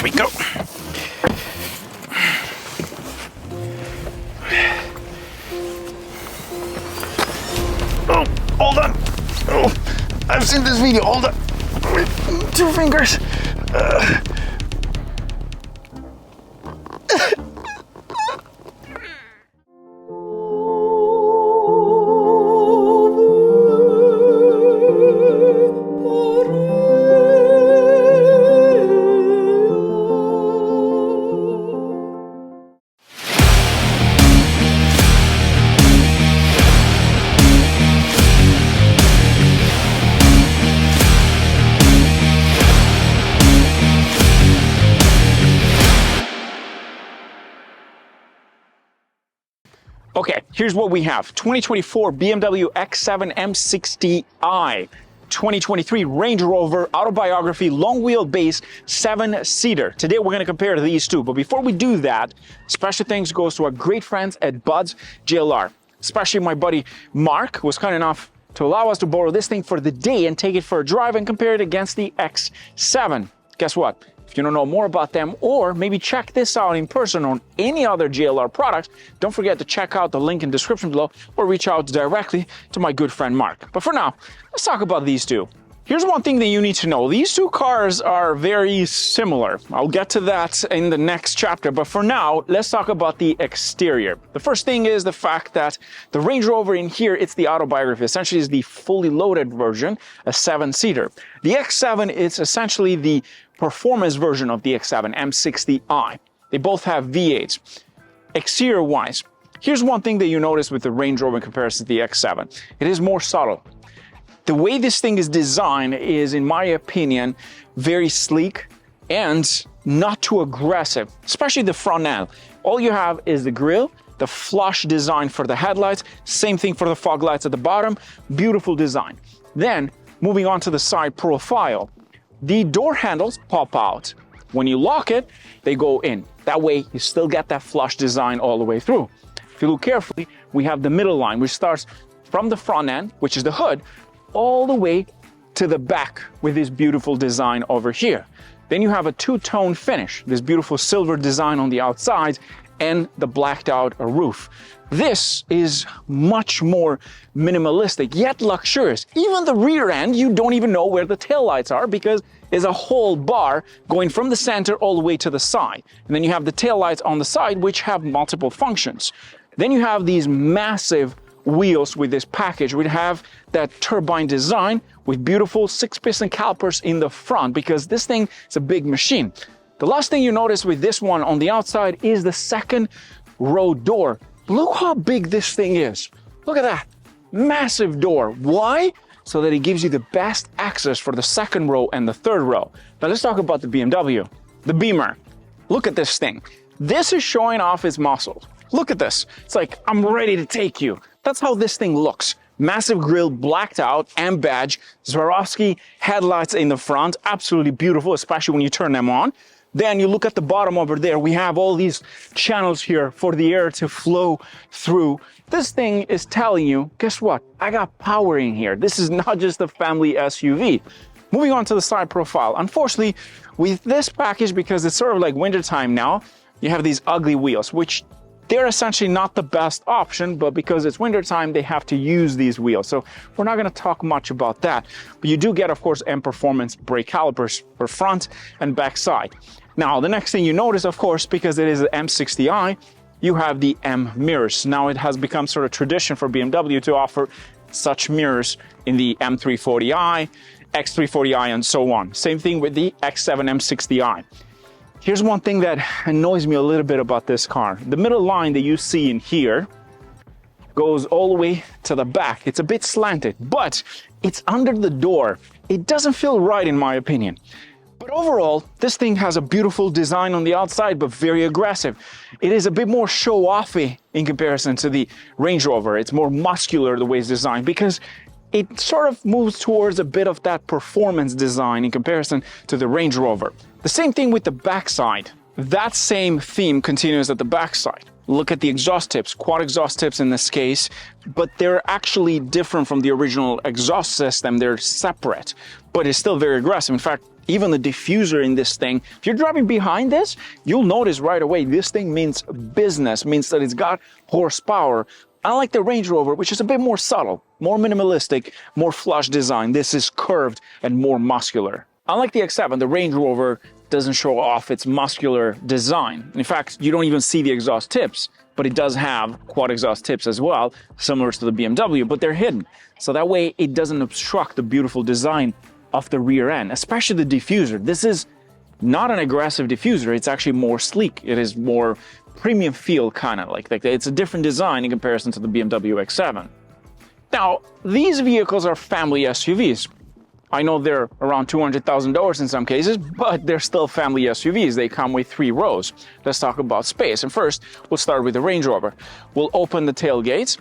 we go. Oh, hold on. Oh, I've seen this video. Hold on. Wait, 2 fingers. Okay, here's what we have. 2024 BMW X7 M60i. 2023 Range Rover Autobiography long wheelbase 7-seater. Today we're going to compare these two. But before we do that, special thanks goes to our great friends at Bud's JLR. Especially my buddy Mark, who was kind enough to allow us to borrow this thing for the day and take it for a drive and compare it against the X7. Guess what? If you don't know more about them, or maybe check this out in person on any other JLR products, don't forget to check out the link in the description below or reach out directly to my good friend Mark. But for now, let's talk about these two. Here's one thing that you need to know. These two cars are very similar. I'll get to that in the next chapter, but for now, let's talk about the exterior. The first thing is the fact that the Range Rover in here, it's the Autobiography. Essentially, is the fully loaded version, a 7-seater. The X7 is essentially the performance version of the X7, M60i. They both have V8s. Exterior-wise, here's one thing that you notice with the Range Rover in comparison to the X7. It is more subtle. The way this thing is designed is, in my opinion, very sleek and not too aggressive, especially the front end. All you have is the grille, the flush design for the headlights, same thing for the fog lights at the bottom, beautiful design. Then, moving on to the side profile, the door handles pop out. When you lock it, they go in. That way, you still get that flush design all the way through. If you look carefully, we have the middle line, which starts from the front end, which is the hood, all the way to the back with this beautiful design over here. Then you have a two-tone finish, this beautiful silver design on the outside and the blacked out roof. This is much more minimalistic, yet luxurious. Even the rear end, you don't even know where the taillights are because there's a whole bar going from the center all the way to the side. And then you have the taillights on the side, which have multiple functions. Then you have these massive wheels with this package. We have that turbine design with beautiful 6-piston calipers in the front because this thing is a big machine. The last thing you notice with this one on the outside is the second row door. Look how big this thing is. Look at that. Massive door. Why? So that it gives you the best access for the second row and the third row. Now let's talk about the BMW. The Beamer. Look at this thing. This is showing off its muscles. Look at this. It's like, I'm ready to take you. That's how this thing looks. Massive grille, blacked out, M badge, Swarovski headlights in the front. Absolutely beautiful, especially when you turn them on. Then you look at the bottom over there. We have all these channels here for the air to flow through. This thing is telling you, guess what? I got power in here. This is not just a family SUV. Moving on to the side profile. Unfortunately, with this package, because it's sort of like wintertime now, you have these ugly wheels, which they're essentially not the best option, but because it's wintertime, they have to use these wheels. So we're not going to talk much about that. But you do get, of course, M Performance brake calipers for front and back side. Now, the next thing you notice, of course, because it is an M60i, you have the M mirrors. Now, it has become sort of tradition for BMW to offer such mirrors in the M340i, X340i, and so on. Same thing with the X7 M60i. Here's one thing that annoys me a little bit about this car. The middle line that you see in here goes all the way to the back. It's a bit slanted, but it's under the door. It doesn't feel right in my opinion. But overall, this thing has a beautiful design on the outside, but very aggressive. It is a bit more show-offy in comparison to the Range Rover. It's more muscular the way it's designed because it sort of moves towards a bit of that performance design in comparison to the Range Rover. The same thing with the backside. That same theme continues at the backside. Look at the exhaust tips, quad exhaust tips in this case, but they're actually different from the original exhaust system. They're separate, but it's still very aggressive. In fact, even the diffuser in this thing, if you're driving behind this, you'll notice right away, this thing means business, means that it's got horsepower. Unlike the Range Rover, which is a bit more subtle, more minimalistic, more flush design, this is curved and more muscular. Unlike the X7, the Range Rover doesn't show off its muscular design. In fact, you don't even see the exhaust tips, but it does have quad exhaust tips as well, similar to the BMW, but they're hidden. So that way it doesn't obstruct the beautiful design of the rear end, especially the diffuser. This is not an aggressive diffuser, it's actually more sleek. It is more premium feel, kind of like it's a different design in comparison to the BMW X7. Now, these vehicles are family SUVs. I know they're around $200,000 in some cases, but they're still family SUVs. They come with 3 rows. Let's talk about space. And first, we'll start with the Range Rover. We'll open the tailgates,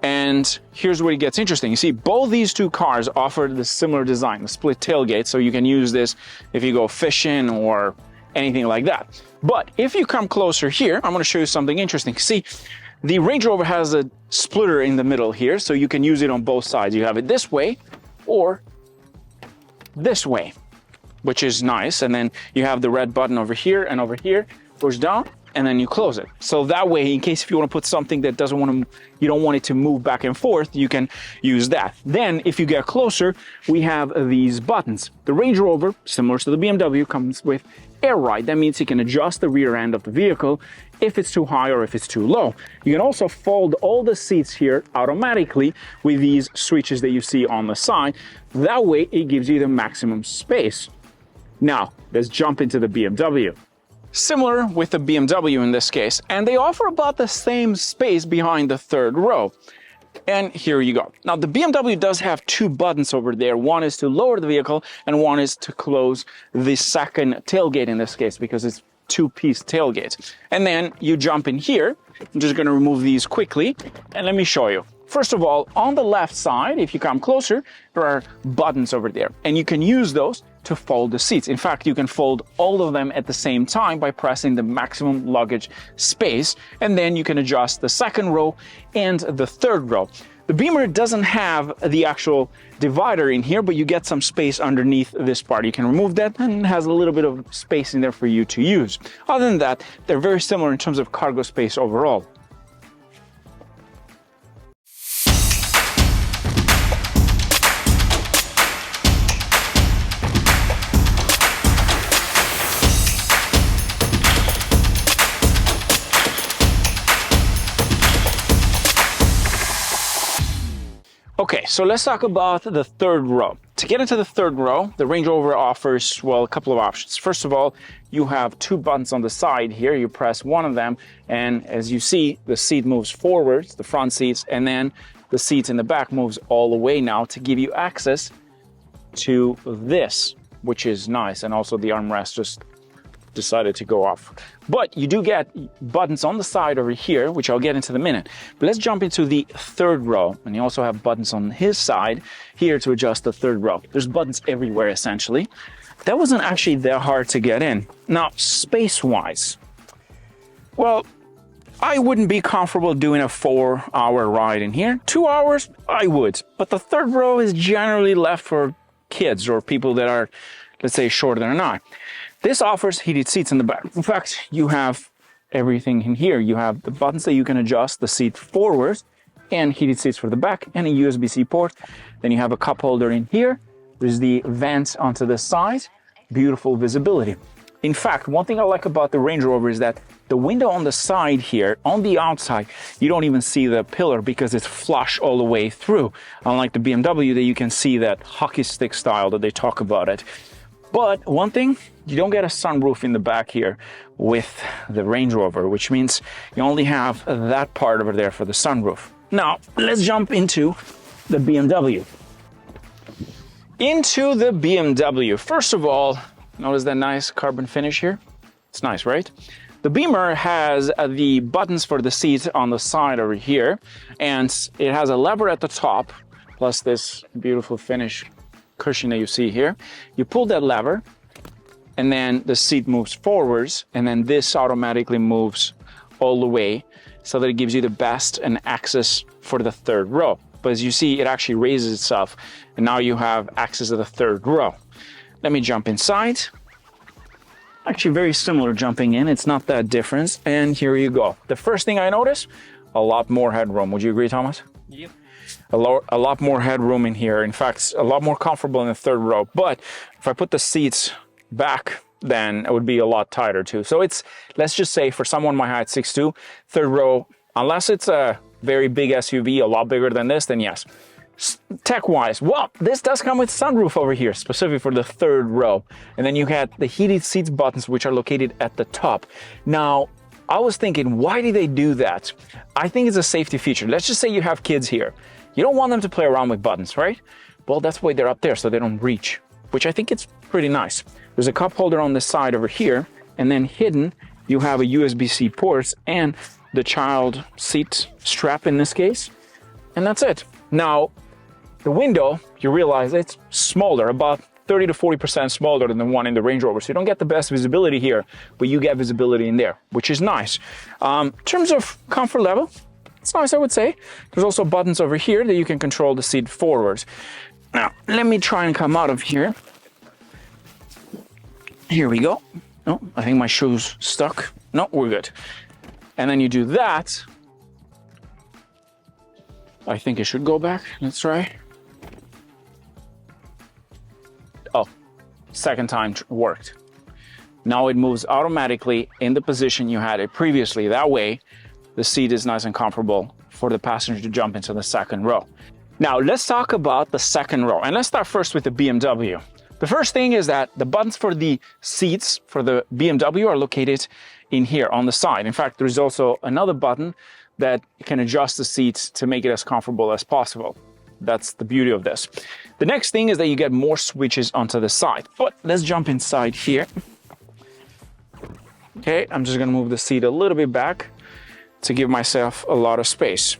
and here's where it gets interesting. You see, both these two cars offer the similar design, the split tailgate, so you can use this if you go fishing or anything like that. But if you come closer here, I'm going to show you something interesting. See, the Range Rover has a splitter in the middle here, so you can use it on both sides. You have it this way or this way, which is nice. And then you have the red button over here, and over here goes down, and then you close it. So that way, in case if you want to put something that you don't want it to move back and forth, you can use that. Then if you get closer, we have these buttons. The Range Rover, similar to the BMW, comes with air ride. That means you can adjust the rear end of the vehicle if it's too high or if it's too low. You can also fold all the seats here automatically with these switches that you see on the side. That way it gives you the maximum space. Now, let's jump into the BMW. Similar with the BMW in this case, and they offer about the same space behind the 3rd row. And here you go. Now, the BMW does have 2 buttons over there. One is to lower the vehicle, and one is to close the second tailgate in this case, because it's 2-piece tailgate. And then you jump in here. I'm just going to remove these quickly, and let me show you. First of all, on the left side, if you come closer, there are buttons over there, and you can use those to fold the seats. In fact, you can fold all of them at the same time by pressing the maximum luggage space, and then you can adjust the 2nd row and the 3rd row. The Beamer doesn't have the actual divider in here, but you get some space underneath this part. You can remove that, and it has a little bit of space in there for you to use. Other than that, they're very similar in terms of cargo space overall. Okay, so let's talk about the 3rd row. To get into the 3rd row, the Range Rover offers, well, a couple of options. First of all, you have 2 buttons on the side here. You press one of them, and as you see, the seat moves forwards, the front seats, and then the seats in the back moves all the way now to give you access to this, which is nice. And also the armrest just decided to go off. But you do get buttons on the side over here, which I'll get into in a minute. But let's jump into the 3rd row. And you also have buttons on his side here to adjust the 3rd row. There's buttons everywhere, essentially. That wasn't actually that hard to get in. Now, space-wise, well, I wouldn't be comfortable doing a 4-hour ride in here. 2 hours, I would. But the 3rd row is generally left for kids or people that are, let's say, shorter than I. This offers heated seats in the back. In fact, you have everything in here. You have the buttons that you can adjust the seat forward, and heated seats for the back, and a USB-C port. Then you have a cup holder in here. There's the vents onto the side. Beautiful visibility. In fact, one thing I like about the Range Rover is that the window on the side here, on the outside, you don't even see the pillar because it's flush all the way through. Unlike the BMW, that you can see that hockey stick style that they talk about it. But one thing, you don't get a sunroof in the back here with the Range Rover, which means you only have that part over there for the sunroof. Now, let's jump into the BMW. Into the BMW. First of all, notice that nice carbon finish here? It's nice, right? The Beamer has the buttons for the seats on the side over here, and it has a lever at the top, plus this beautiful finish cushion that you see here. You pull that lever, and then the seat moves forwards, and then this automatically moves all the way so that it gives you the best and access for the third row. But as you see, it actually raises itself, and now you have access to the third row. Let me jump inside. Actually very similar jumping in, it's not that different, and here you go. The first thing I notice, a lot more headroom. Would you agree, Thomas? Yep. A lot more headroom in here. In fact, a lot more comfortable in the third row. But if I put the seats back, then it would be a lot tighter too. So it's, let's just say for someone my height, 6'2", third row, unless it's a very big SUV, a lot bigger than this, then yes. Tech-wise, well, this does come with sunroof over here, specifically for the third row. And then you had the heated seats buttons, which are located at the top. Now, I was thinking, why do they do that? I think it's a safety feature. Let's just say you have kids here. You don't want them to play around with buttons, right? Well, that's why they're up there, so they don't reach, which I think it's pretty nice. There's a cup holder on this side over here, and then hidden, you have a USB-C port and the child seat strap in this case, and that's it. Now, the window, you realize it's smaller, about 30 to 40% smaller than the one in the Range Rover. So you don't get the best visibility here, but you get visibility in there, which is nice. In terms of comfort level, it's nice, I would say. There's also buttons over here that you can control the seat forwards. Now, let me try and come out of here. Here we go. Oh, I think my shoe's stuck. No, we're good. And then you do that. I think it should go back. Let's try. Oh, second time worked. Now it moves automatically in the position you had it previously. That way, the seat is nice and comfortable for the passenger to jump into the second row. Now, let's talk about the second row. And let's start first with the BMW. The first thing is that the buttons for the seats for the BMW are located in here on the side. In fact, there is also another button that can adjust the seats to make it as comfortable as possible. That's the beauty of this. The next thing is that you get more switches onto the side. But let's jump inside here. Okay, I'm just gonna move the seat a little bit back to give myself a lot of space.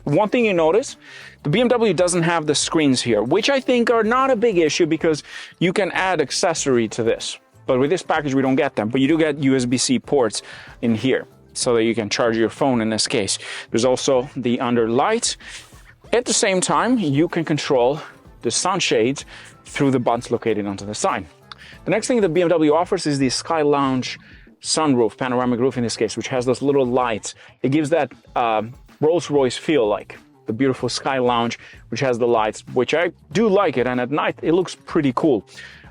One thing you notice, the BMW doesn't have the screens here, which I think are not a big issue because you can add accessory to this. But with this package, we don't get them, but you do get USB-C ports in here so that you can charge your phone in this case. There's also the under light. At the same time, you can control the sunshades through the buttons located onto the side. The next thing the BMW offers is the Sky Lounge sunroof, panoramic roof in this case, which has those little lights. It gives that Rolls-Royce feel, like the beautiful Sky Lounge, which has the lights, which I do like it, and at night it looks pretty cool.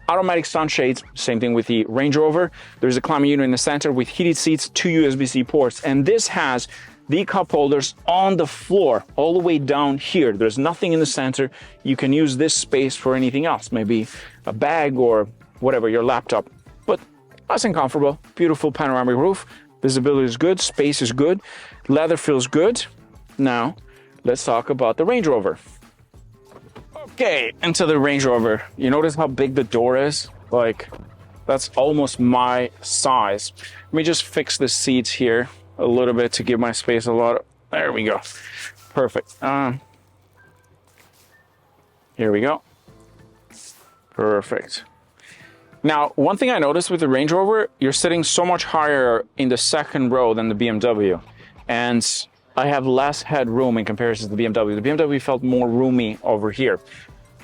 Automatic sunshades, same thing with the Range Rover. There's a climate unit in the center with heated seats, 2 USB-C ports, and this has the cup holders on the floor, all the way down here. There's nothing in the center. You can use this space for anything else, maybe a bag or whatever, your laptop. But nice and comfortable, beautiful panoramic roof. Visibility is good, space is good, leather feels good. Now, let's talk about the Range Rover. Okay, into the Range Rover. You notice how big the door is? Like, that's almost my size. Let me just fix the seats here a little bit to give my space a lot. There we go. Perfect. Here we go. Perfect. Now, one thing I noticed with the Range Rover, you're sitting so much higher in the second row than the BMW. And I have less headroom in comparison to the BMW. The BMW felt more roomy over here.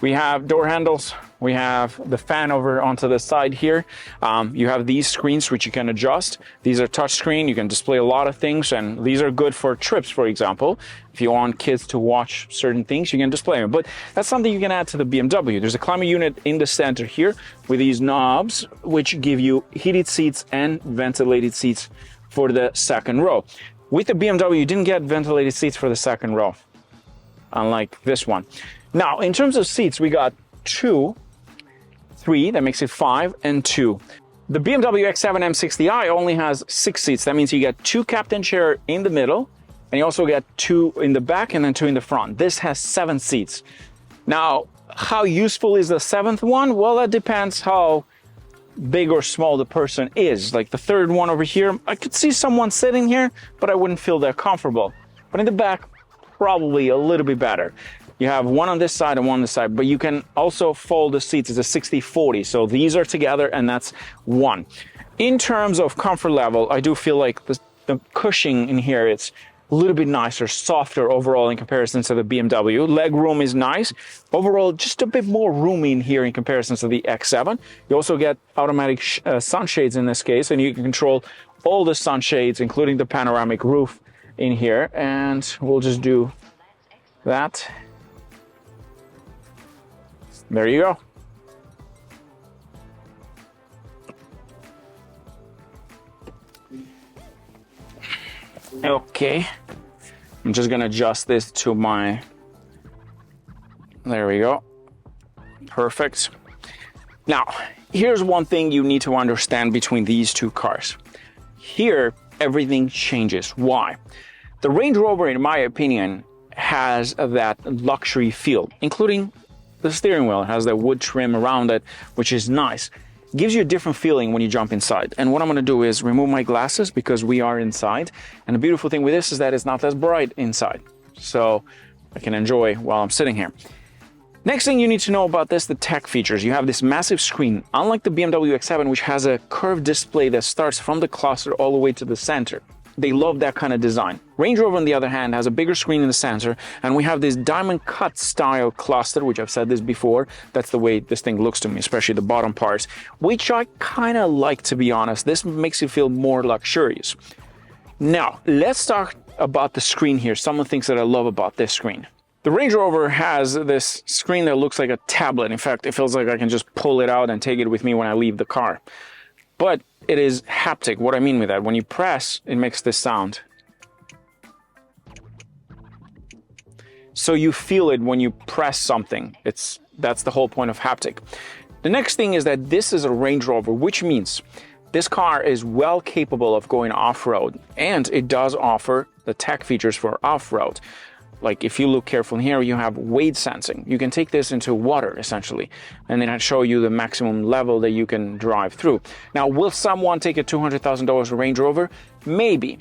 We have door handles. We have the fan over onto the side here. You have these screens which you can adjust. These are touchscreen. You can display a lot of things, and these are good for trips, for example. If you want kids to watch certain things, you can display them. But that's something you can add to the BMW. There's a climate unit in the center here with these knobs, which give you heated seats and ventilated seats for the second row. With the BMW, you didn't get ventilated seats for the second row, unlike this one. Now, in terms of seats, we got 2, 3, that makes it 5, and 2. The BMW X7 M60i only has 6 seats. That means you get 2 captain chair in the middle, and you also get 2 in the back and then 2 in the front. This has 7 seats. Now, how useful is the 7th one? Well, that depends how big or small the person is. Like the third one over here, I could see someone sitting here, but I wouldn't feel that comfortable. But in the back, probably a little bit better. You have one on this side and one on this side, but you can also fold the seats. It's a 60-40, so these are together and that's 1. In terms of comfort level, I do feel like the the cushioning in here, it's a little bit nicer, softer overall in comparison to the BMW. Leg room is nice. Overall, just a bit more roomy in here in comparison to the X7. You also get automatic sunshades in this case, and you can control all the sunshades, including the panoramic roof in here. And we'll just do that. There you go. Okay, I'm just gonna adjust this to my, there we go, perfect. Now, here's one thing you need to understand between these two cars. Here, everything changes. Why? The Range Rover, in my opinion, has that luxury feel, including the steering wheel. It has that wood trim around it, which is nice. Gives you a different feeling when you jump inside. And what I'm going to do is remove my glasses because we are inside. And the beautiful thing with this is that it's not as bright inside. So I can enjoy while I'm sitting here. Next thing you need to know about this, the tech features. You have this massive screen, unlike the BMW X7, which has a curved display that starts from the cluster all the way to the center. They love that kind of design. Range Rover, on the other hand, has a bigger screen in the center, and we have this diamond cut style cluster, which I've said this before. That's the way this thing looks to me, especially the bottom parts, which I kind of like, to be honest. This makes you feel more luxurious. Now, let's talk about the screen here. Some of the things that I love about this screen. The Range Rover has this screen that looks like a tablet. In fact, it feels like I can just pull it out and take it with me when I leave the car. But it is haptic. What I mean with that, when you press, it makes this sound. So you feel it when you press something. That's the whole point of haptic. The next thing is that this is a Range Rover, which means this car is well capable of going off-road, and it does offer the tech features for off-road. Like if you look carefully here, you have weight sensing. You can take this into water essentially, and then I'll show you the maximum level that you can drive through. Now, will someone take a $200,000 Range Rover? Maybe,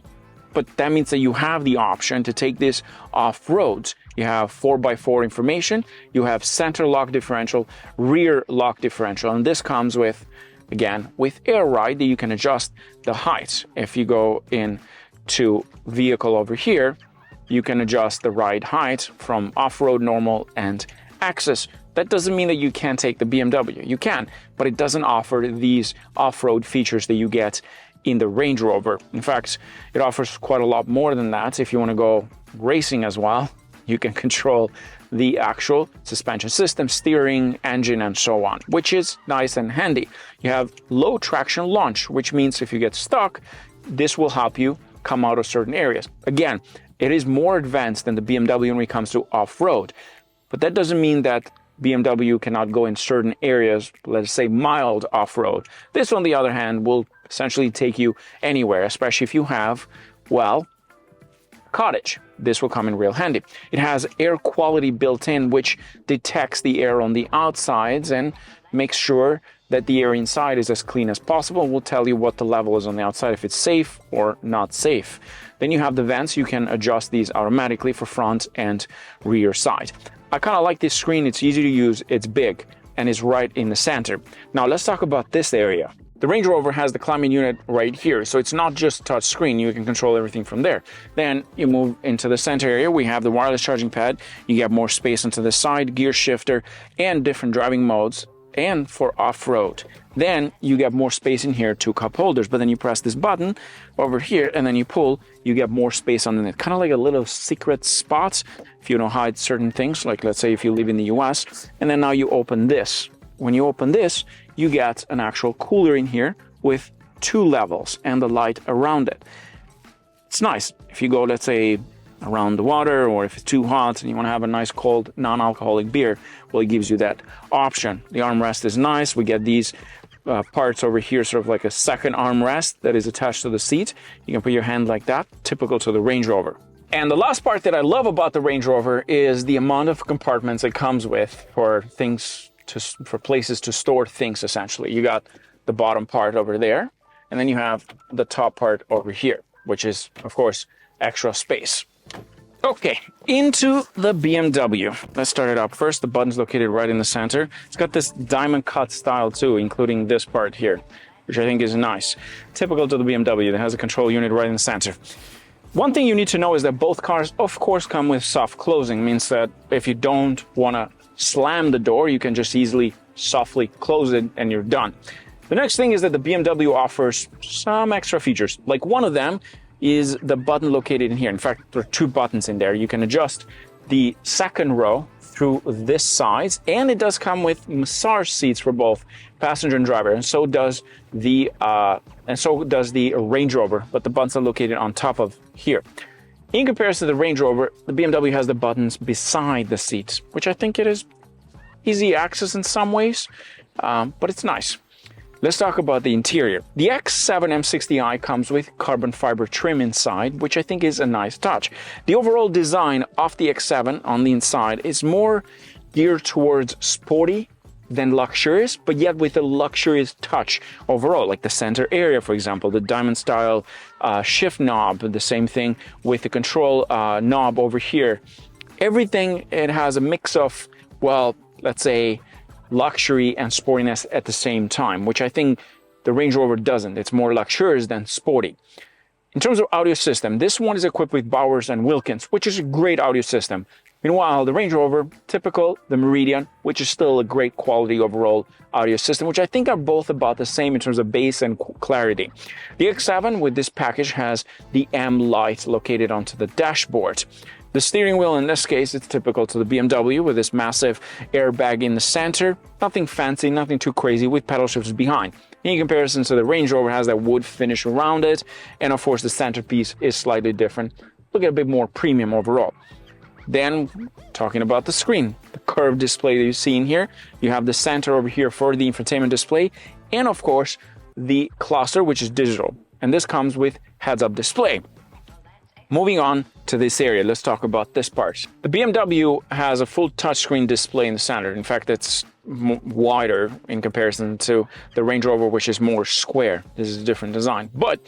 but that means that you have the option to take this off-road. You have 4x4 information, you have center lock differential, rear lock differential, and this comes with, again, with air ride that you can adjust the height. If you go into vehicle over here, you can adjust the ride height from off-road, normal, and access. That doesn't mean that you can't take the BMW. You can, but it doesn't offer these off-road features that you get in the Range Rover. In fact, it offers quite a lot more than that. If you want to go racing as well, you can control the actual suspension system, steering, engine, and so on, which is nice and handy. You have low traction launch, which means if you get stuck, this will help you come out of certain areas. Again, it is more advanced than the BMW when it comes to off-road, but that doesn't mean that BMW cannot go in certain areas, let's say mild off-road. This, on the other hand, will essentially take you anywhere, especially if you have, well, cottage. This will come in real handy. It has air quality built in, which detects the air on the outsides and makes sure that the air inside is as clean as possible. We'll tell you what the level is on the outside, if it's safe or not safe. Then you have the vents. You can adjust these automatically for front and rear side. I kind of like this screen. It's easy to use, it's big, and it's right in the center. Now let's talk about this area. The Range Rover has the climate unit right here, so it's not just touch screen. You can control everything from there. Then you move into the center area. We have the wireless charging pad. You get more space onto the side, gear shifter, and different driving modes, and for off-road. Then you get more space in here, 2 cup holders, but then you press this button over here and then you pull, you get more space underneath. Kind of like a little secret spot if you don't hide certain things, like let's say if you live in the US, and then now you open this. When you open this, you get an actual cooler in here with 2 levels and the light around it. It's nice. If you go, let's say, around the water, or if it's too hot and you want to have a nice cold non-alcoholic beer, well, it gives you that option. The armrest is nice. We get these parts over here, sort of like a second armrest that is attached to the seat. You can put your hand like that, typical to the Range Rover. And the last part that I love about the Range Rover is the amount of compartments it comes with for places to store things, essentially. You got the bottom part over there, and then you have the top part over here, which is, of course, extra space. Okay, into the BMW. Let's start it up. First, the button's located right in the center. It's got this diamond cut style too, including this part here. which I think is nice. Typical to the BMW that has a control unit right in the center. One thing you need to know is that both cars, of course, come with soft closing. Means that if you don't want to slam the door, you can just easily softly close it and you're done. The next thing is that the BMW offers some extra features. Like one of them is the button located in here. In fact, there are two buttons in there. You can adjust the second row through this side, and it does come with massage seats for both passenger and driver, and so does the Range Rover, but the buttons are located on top of here. In comparison to the Range Rover, the BMW has the buttons beside the seats, which I think it is easy access in some ways, but it's nice. Let's talk about the interior. The X7 M60i comes with carbon fiber trim inside, which I think is a nice touch. The overall design of the X7 on the inside is more geared towards sporty than luxurious, but yet with a luxurious touch overall, like the center area, for example, the diamond style shift knob, the same thing with the control knob over here. Everything, it has a mix of, well, let's say, luxury and sportiness at the same time, which I think the Range Rover doesn't. It's more luxurious than sporty. In terms of audio system, this one is equipped with Bowers and Wilkins, which is a great audio system. Meanwhile, the Range Rover, typical, the Meridian, which is still a great quality overall audio system, which I think are both about the same in terms of bass and clarity. The X7 with this package has the M light located onto the dashboard. The steering wheel, in this case, it's typical to the BMW with this massive airbag in the center. Nothing fancy, nothing too crazy, with pedal shifters behind. In comparison to the Range Rover, has that wood finish around it. And of course, the centerpiece is slightly different. Look at a bit more premium overall. Then, talking about the screen, the curved display that you see in here. You have the center over here for the infotainment display. And of course, the cluster, which is digital. And this comes with heads-up display. Moving on to this area, let's talk about this part. The BMW has a full touchscreen display in the center. In fact, it's wider in comparison to the Range Rover, which is more square. This is a different design, but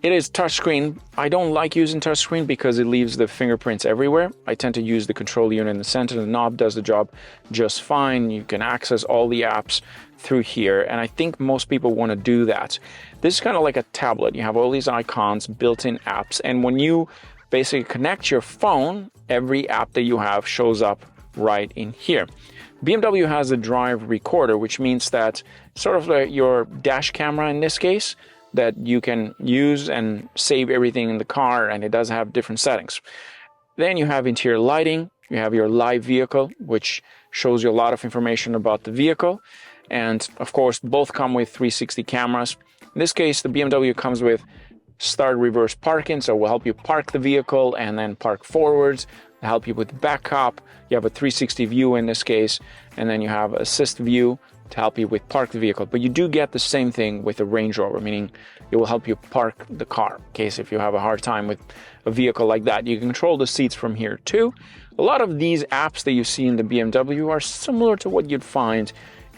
it is touchscreen. I don't like using touchscreen because it leaves the fingerprints everywhere. I tend to use the control unit in the center. The knob does the job just fine. You can access all the apps through here, and I think most people want to do that. This is kind of like a tablet. You have all these icons, built-in apps, and when you basically connect your phone, every app that you have shows up right in here. BMW has a drive recorder, which means that sort of like your dash camera in this case, that you can use and save everything in the car, and it does have different settings. Then you have interior lighting, you have your live vehicle, which shows you a lot of information about the vehicle. And of course, both come with 360 cameras. In this case, the BMW comes with start reverse parking, so it will help you park the vehicle and then park forwards, help you with backup. You have a 360 view in this case, and then you have assist view to help you with park the vehicle. But you do get the same thing with the Range Rover, meaning it will help you park the car in case if you have a hard time with a vehicle like that. You can control the seats from here too. A lot of these apps that you see in the BMW are similar to what you'd find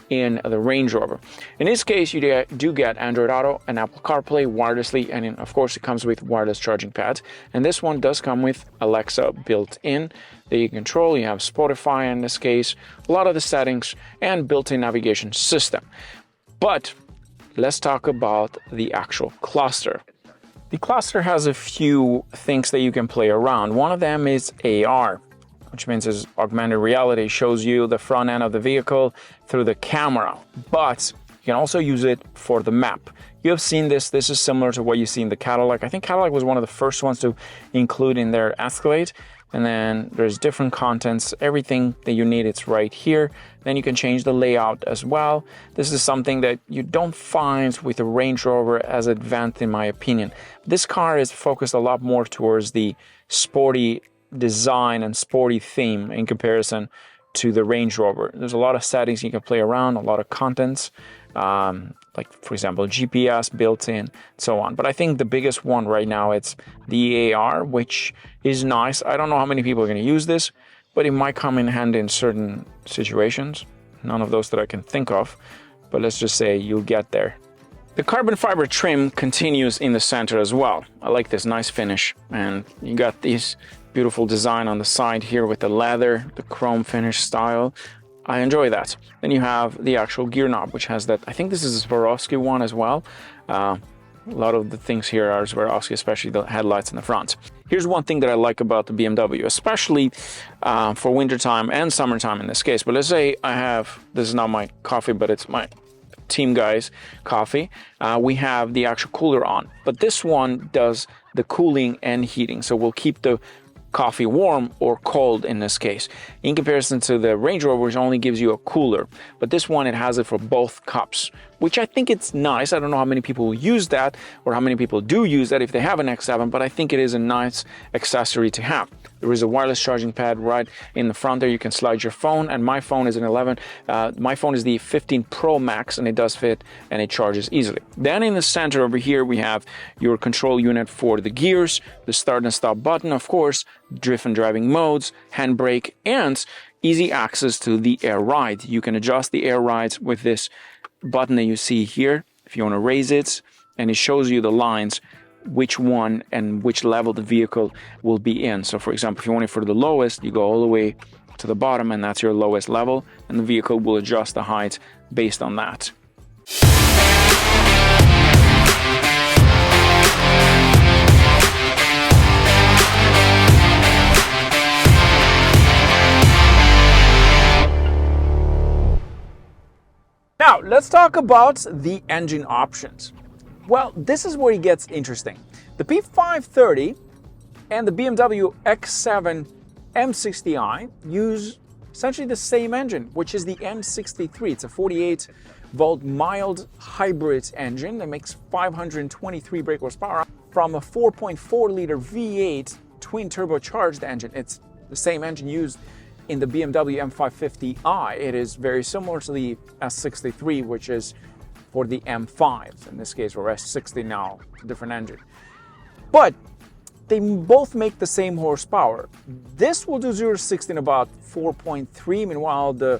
in the Range Rover. In this case, you do get Android Auto and Apple CarPlay wirelessly, and of course it comes with wireless charging pads. And this one does come with Alexa built in that you control. You have Spotify in this case, a lot of the settings, and built-in navigation system. But let's talk about the actual cluster. The cluster has a few things that you can play around. One of them is AR, which means is augmented reality, shows you the front end of the vehicle through the camera, but you can also use it for the map. You have seen this. This is similar to what you see in the Cadillac. I think Cadillac was one of the first ones to include in their Escalade. And then there's different contents. Everything that you need, it's right here. Then you can change the layout as well. This is something that you don't find with the Range Rover as advanced, in my opinion. This car is focused a lot more towards the sporty design and sporty theme in comparison to the Range Rover. There's a lot of settings you can play around, a lot of contents, like for example GPS built in, so on. But I think the biggest one right now, it's the AR, which is nice. I don't know how many people are going to use this, but it might come in handy in certain situations. None of those that I can think of, but let's just say you'll get there. The carbon fiber trim continues in the center as well. I like this nice finish, and you got these beautiful design on the side here with the leather, the chrome finish style. I enjoy that. Then you have the actual gear knob, which has that, I think this is a Swarovski one as well. A lot of the things here are Swarovski, especially the headlights in the front. Here's one thing that I like about the BMW, especially for wintertime and summertime in this case. But let's say I have, this is not my coffee, but it's my team guys coffee. We have the actual cooler on, but this one does the cooling and heating. So we'll keep the coffee warm or cold in this case. In comparison to the Range Rover, which only gives you a cooler, but this one, it has it for both cups, which I think it's nice. I don't know how many people will use that or how many people do use that if they have an X7, but I think it is a nice accessory to have. There is a wireless charging pad right in the front there. You can slide your phone, and my phone is an 11. My phone is the 15 Pro Max, and it does fit and it charges easily. Then in the center over here, we have your control unit for the gears, the start and stop button, of course, drift and driving modes, handbrake, and easy access to the air ride. You can adjust the air rides with this button that you see here if you want to raise it, and it shows you the lines, which one and which level the vehicle will be in. So for example, if you want it for the lowest, you go all the way to the bottom, and that's your lowest level, and the vehicle will adjust the height based on that. Now, let's talk about the engine options. Well, this is where it gets interesting. The P530 and the BMW X7 M60i use essentially the same engine, which is the M63. It's a 48-volt mild hybrid engine that makes 523 brake horsepower from a 4.4-liter V8 twin turbocharged engine. It's the same engine used in the BMW M550i. It is very similar to the S63, which is for the M5, in this case, or S60 now, different engine. But they both make the same horsepower. This will do 0 to 60 in about 4.3. Meanwhile, the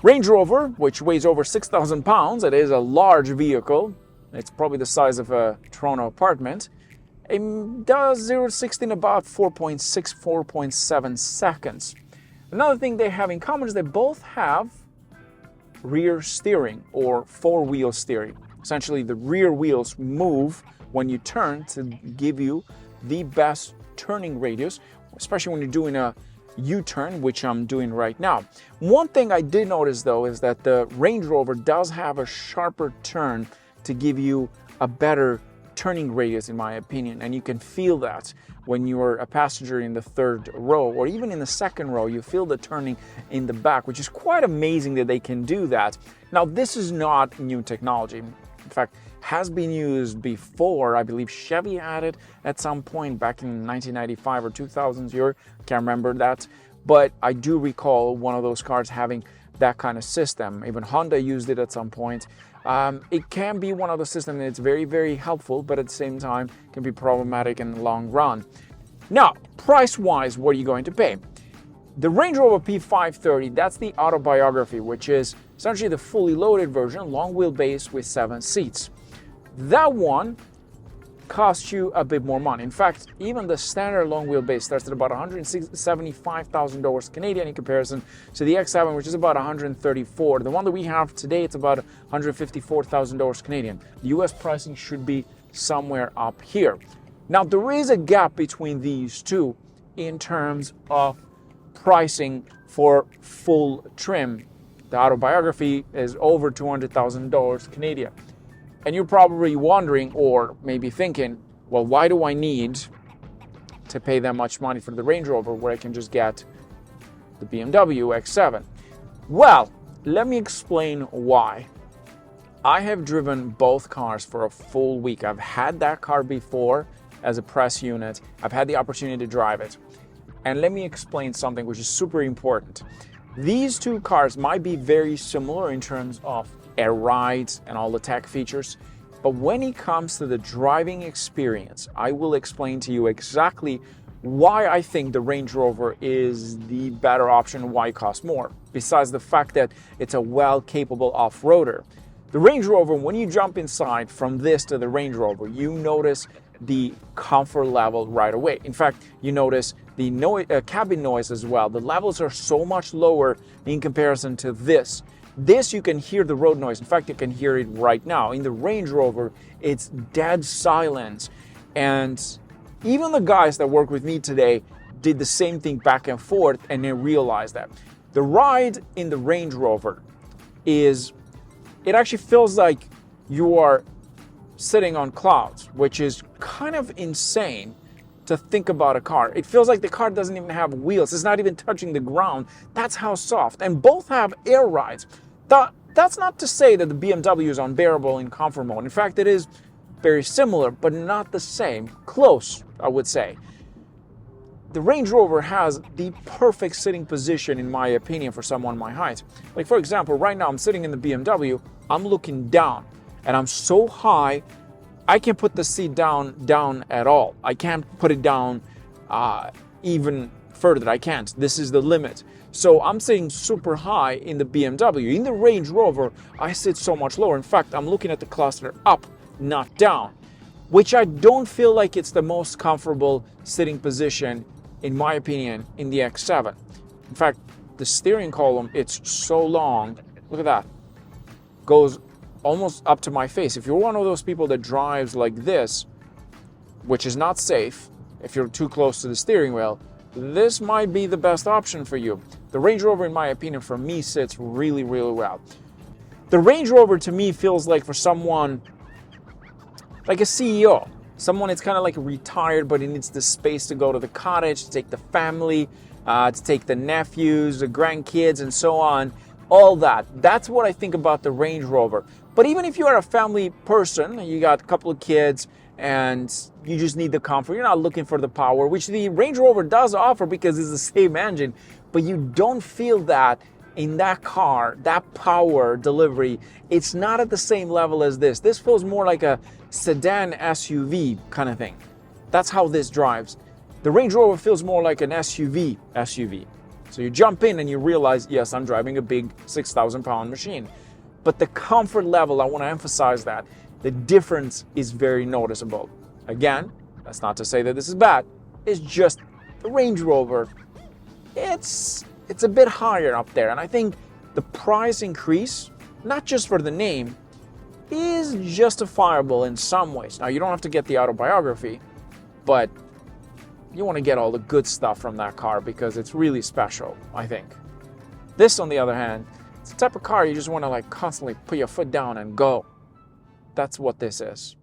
Range Rover, which weighs over 6,000 pounds, it is a large vehicle. It's probably the size of a Toronto apartment. It does 0 to 60 in about 4.6, 4.7 seconds. Another thing they have in common is they both have rear steering or four-wheel steering. Essentially, the rear wheels move when you turn to give you the best turning radius, especially when you're doing a U-turn, which I'm doing right now. One thing I did notice, though, is that the Range Rover does have a sharper turn to give you a better turning radius, in my opinion, and you can feel that when you're a passenger in the third row or even in the second row. You feel the turning in the back, which is quite amazing that they can do that. Now, this is not new technology. In fact, has been used before. I believe Chevy had it at some point back in 1995 or 2000 year. Can't remember that, but I do recall one of those cars having that kind of system. Even Honda used it at some point. It can be one of the systems that's very, very helpful, but at the same time can be problematic in the long run. Now, price-wise, what are you going to pay? The Range Rover P530, that's the Autobiography, which is essentially the fully loaded version, long wheelbase with 7 seats. That one costs you a bit more money. In fact, even the standard long wheelbase starts at about $175,000 Canadian in comparison to the X7, which is about $134,000. The one that we have today, it's about $154,000 Canadian. The US pricing should be somewhere up here. Now, there is a gap between these two in terms of pricing for full trim. The Autobiography is over $200,000 Canadian. And you're probably wondering, or maybe thinking, well, why do I need to pay that much money for the Range Rover where I can just get the BMW X7? Well, let me explain why. I have driven both cars for a full week. I've had that car before as a press unit. I've had the opportunity to drive it. And let me explain something which is super important. These two cars might be very similar in terms of air rides and all the tech features, but when it comes to the driving experience, I will explain to you exactly why I think the Range Rover is the better option, why it costs more, besides the fact that it's a well-capable off-roader. The Range Rover, when you jump inside from this to the Range Rover, you notice the comfort level right away. In fact, you notice the cabin noise as well. The levels are so much lower in comparison to this. This, you can hear the road noise. In fact, you can hear it right now. In the Range Rover, it's dead silence. And even the guys that work with me today did the same thing back and forth, and they realized that. The ride in the Range Rover it actually feels like you are sitting on clouds, which is kind of insane to think about a car. It feels like the car doesn't even have wheels. It's not even touching the ground. That's how soft. And both have air rides. That's not to say that the BMW is unbearable in comfort mode. In fact, it is very similar, but not the same. Close, I would say. The Range Rover has the perfect sitting position, in my opinion, for someone my height. Like, for example, right now I'm sitting in the BMW, I'm looking down, and I'm so high, I can't put the seat down at all. I can't put it down even further. I can't. This is the limit. So I'm sitting super high in the BMW. In the Range Rover, I sit so much lower. In fact, I'm looking at the cluster up, not down, which I don't feel like it's the most comfortable sitting position, in my opinion, in the X7. In fact, the steering column, it's so long. Look at that. Goes almost up to my face. If you're one of those people that drives like this, which is not safe, if you're too close to the steering wheel, this might be the best option for you. The Range Rover, in my opinion, for me, sits really, really well. The Range Rover, to me, feels like for someone, like a CEO. Someone that's kind of like retired, but he needs the space to go to the cottage, to take the family, to take the nephews, the grandkids, and so on. All that. That's what I think about the Range Rover. But even if you are a family person, you got a couple of kids, and you just need the comfort, you're not looking for the power, which the Range Rover does offer because it's the same engine, but you don't feel that in that car, that power delivery. It's not at the same level as this. This feels more like a sedan SUV kind of thing. That's how this drives. The Range Rover feels more like an SUV. So you jump in and you realize, yes, I'm driving a big 6,000-pound machine. But the comfort level, I want to emphasize that, the difference is very noticeable. Again, that's not to say that this is bad. It's just the Range Rover, it's a bit higher up there. And I think the price increase, not just for the name, is justifiable in some ways. Now, you don't have to get the autobiography, but you want to get all the good stuff from that car because it's really special, I think. This, on the other hand, it's the type of car you just want to like constantly put your foot down and go. That's what this is.